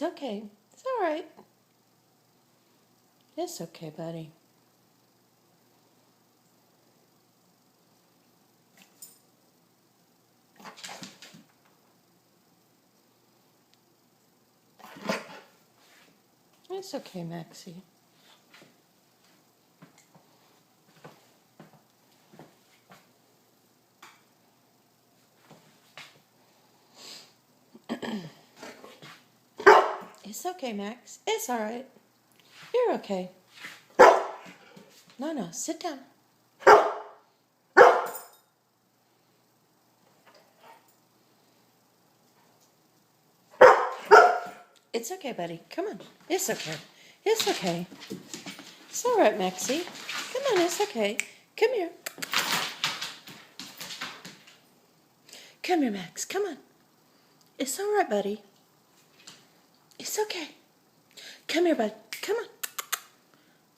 okay. It's all right. It's okay, buddy. It's okay, Maxie. It's okay, Max. It's all right. You're okay. No, sit down. It's okay, buddy. Come on. It's okay. It's okay. It's all right, Maxie. Come on, it's okay. Come here. Come here, Max. Come on. It's all right, buddy. It's okay. Come here, bud. Come on.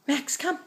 Max, come.